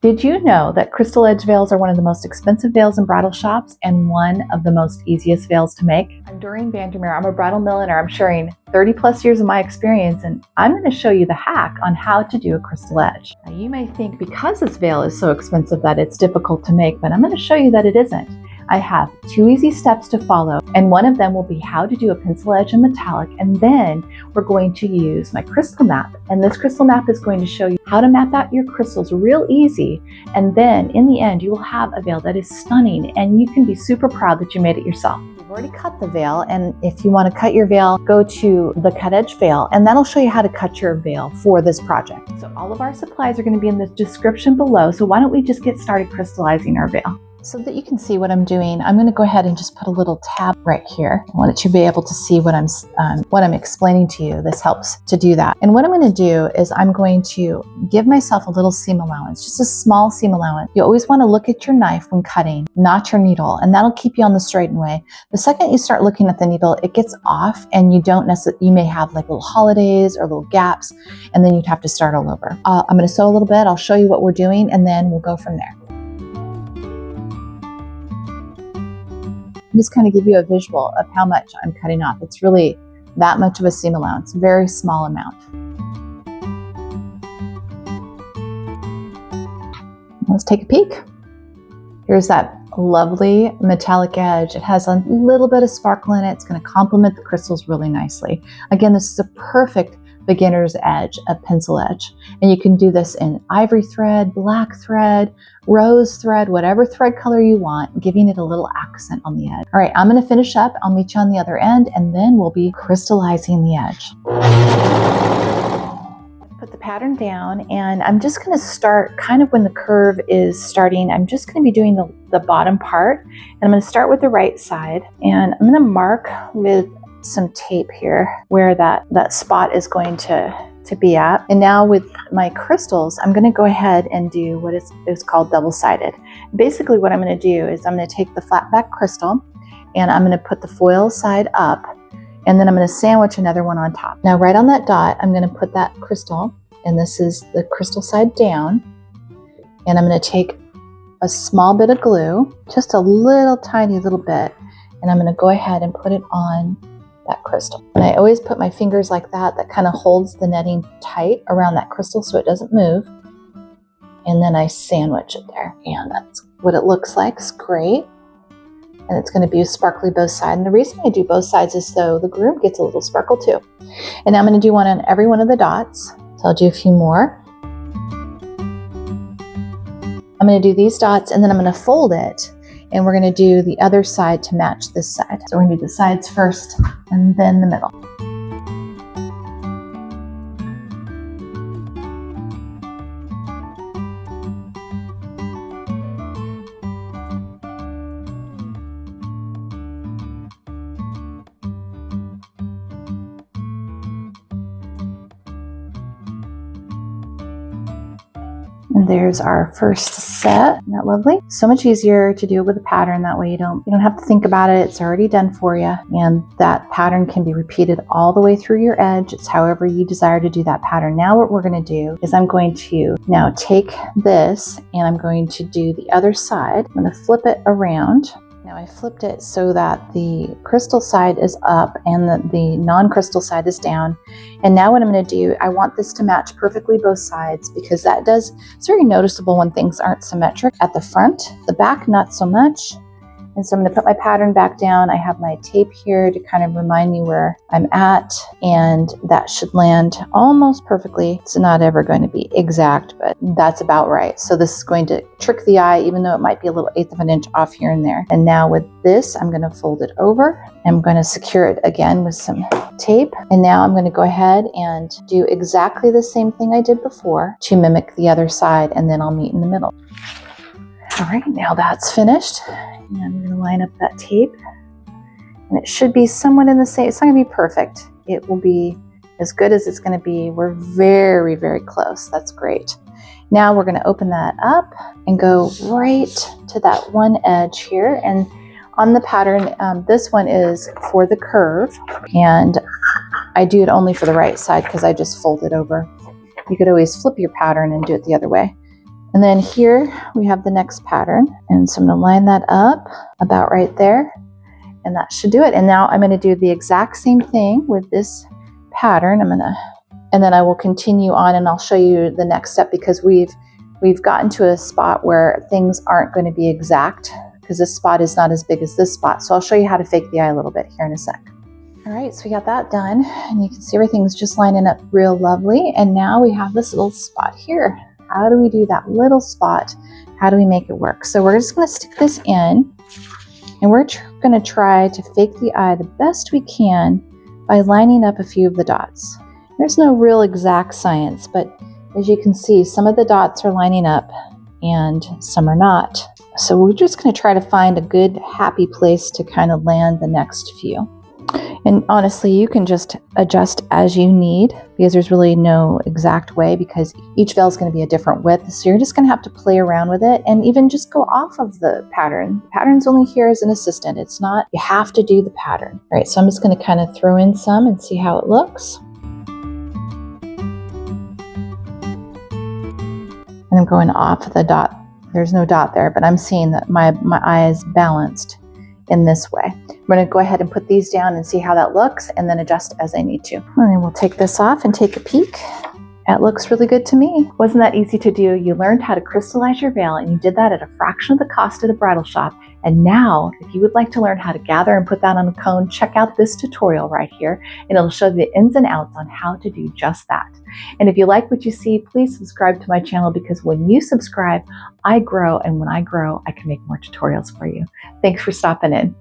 Did you know that crystal edge veils are one of the most expensive veils in bridal shops and one of the most easiest veils to make? I'm Dorene Vandermeer. I'm a bridal milliner. I'm sharing 30 plus years of my experience, and I'm going to show you the hack on how to do a crystal edge. Now, you may think because this veil is so expensive that it's difficult to make, but I'm going to show you that it isn't. I have 2 easy steps to follow, and one of them will be how to do a pencil edge in metallic, and then we're going to use my crystal map, and this crystal map is going to show you how to map out your crystals real easy, and then in the end you will have a veil that is stunning and you can be super proud that you made it yourself. We've already cut the veil, and if you want to cut your veil, go to the cut edge veil, and that'll show you how to cut your veil for this project. So all of our supplies are going to be in the description below, so why don't we just get started crystallizing our veil. So that you can see what I'm doing, I'm going to go ahead and just put a little tab right here. I want you to be able to see what I'm explaining to you. This helps to do that. And what I'm going to do is I'm going to give myself a little seam allowance, just a small seam allowance. You always want to look at your knife when cutting, not your needle, and that'll keep you on the straight and way. The second you start looking at the needle, it gets off, and you may have like little holidays or little gaps, and then you'd have to start all over. I'm going to sew a little bit. I'll show you what we're doing, and then we'll go from there. Just kind of give you a visual of how much I'm cutting off. It's really that much of a seam allowance, very small amount. Let's take a peek. Here's that lovely metallic edge. It has a little bit of sparkle in it. It's going to complement the crystals really nicely. Again, this is a perfect beginner's edge, a pencil edge. And you can do this in ivory thread, black thread, rose thread, whatever thread color you want, giving it a little accent on the edge. All right, I'm going to finish up. I'll meet you on the other end, and then we'll be crystallizing the edge. Put the pattern down, and I'm just going to start kind of when the curve is starting. I'm just going to be doing the bottom part, and I'm going to start with the right side, and I'm going to mark with some tape here where that spot is going to be at. And now with my crystals, I'm going to go ahead and do what is called double-sided. Basically what I'm going to do is I'm going to take the flat back crystal, and I'm going to put the foil side up, and then I'm going to sandwich another one on top. Now right on that dot, I'm going to put that crystal, and this is the crystal side down, and I'm going to take a small bit of glue, just a little tiny little bit, and I'm going to go ahead and put it on that crystal. And I always put my fingers like that kind of holds the netting tight around that crystal so it doesn't move. And then I sandwich it there. And that's what it looks like. It's great. And it's going to be sparkly both sides. And the reason I do both sides is so the groom gets a little sparkle too. And now I'm going to do one on every one of the dots. So I'll do a few more. I'm going to do these dots, and then I'm going to fold it. And we're going to do the other side to match this side. So we're going to do the sides first and then the middle. And there's our first set. Isn't that lovely? So much easier to do it with a pattern. That way you don't have to think about it. It's already done for you. And that pattern can be repeated all the way through your edge. It's however you desire to do that pattern. Now what we're going to do is I'm going to now take this, and I'm going to do the other side. I'm going to flip it around. Now I flipped it so that the crystal side is up and the non-crystal side is down. And now what I'm going to do, I want this to match perfectly both sides, because it's very noticeable when things aren't symmetric at the front. The back, not so much. And so I'm going to put my pattern back down. I have my tape here to kind of remind me where I'm at, and that should land almost perfectly. It's not ever going to be exact, but that's about right. So this is going to trick the eye, even though it might be a little 1/8 of an inch off here and there. And now with this, I'm going to fold it over. I'm going to secure it again with some tape. And now I'm going to go ahead and do exactly the same thing I did before to mimic the other side, and then I'll meet in the middle. All right, now that's finished. And I'm going to line up that tape, and it should be somewhat in the same. It's not going to be perfect. It will be as good as it's going to be. We're very, very close. That's great. Now we're going to open that up and go right to that one edge here. And on the pattern, this one is for the curve, and I do it only for the right side because I just fold it over. You could always flip your pattern and do it the other way. And then here we have the next pattern. And so I'm going to line that up about right there. And that should do it. And now I'm going to do the exact same thing with this pattern. And then I will continue on and I'll show you the next step, because we've gotten to a spot where things aren't going to be exact, because this spot is not as big as this spot. So I'll show you how to fake the eye a little bit here in a sec. All right, so we got that done, and you can see everything's just lining up real lovely. And now we have this little spot here. How do we do that little spot? How do we make it work? So we're just going to stick this in, and we're going to try to fake the eye the best we can by lining up a few of the dots. There's no real exact science, but as you can see, some of the dots are lining up and some are not. So we're just going to try to find a good, happy place to kind of land the next few. And honestly, you can just adjust as you need, because there's really no exact way, because each veil is going to be a different width. So you're just going to have to play around with it and even just go off of the pattern. The pattern's only here as an assistant. It's not, you have to do the pattern. All right, so I'm just going to kind of throw in some and see how it looks. And I'm going off the dot. There's no dot there, but I'm seeing that my eye is balanced in this way. I'm going to go ahead and put these down and see how that looks, and then adjust as I need to. And then we'll take this off and take a peek. That looks really good to me. Wasn't that easy to do? You learned how to crystallize your veil, and you did that at a fraction of the cost of the bridal shop. And now, if you would like to learn how to gather and put that on a cone, check out this tutorial right here, and it'll show the ins and outs on how to do just that. And if you like what you see, please subscribe to my channel, because when you subscribe, I grow, and when I grow, I can make more tutorials for you. Thanks for stopping in.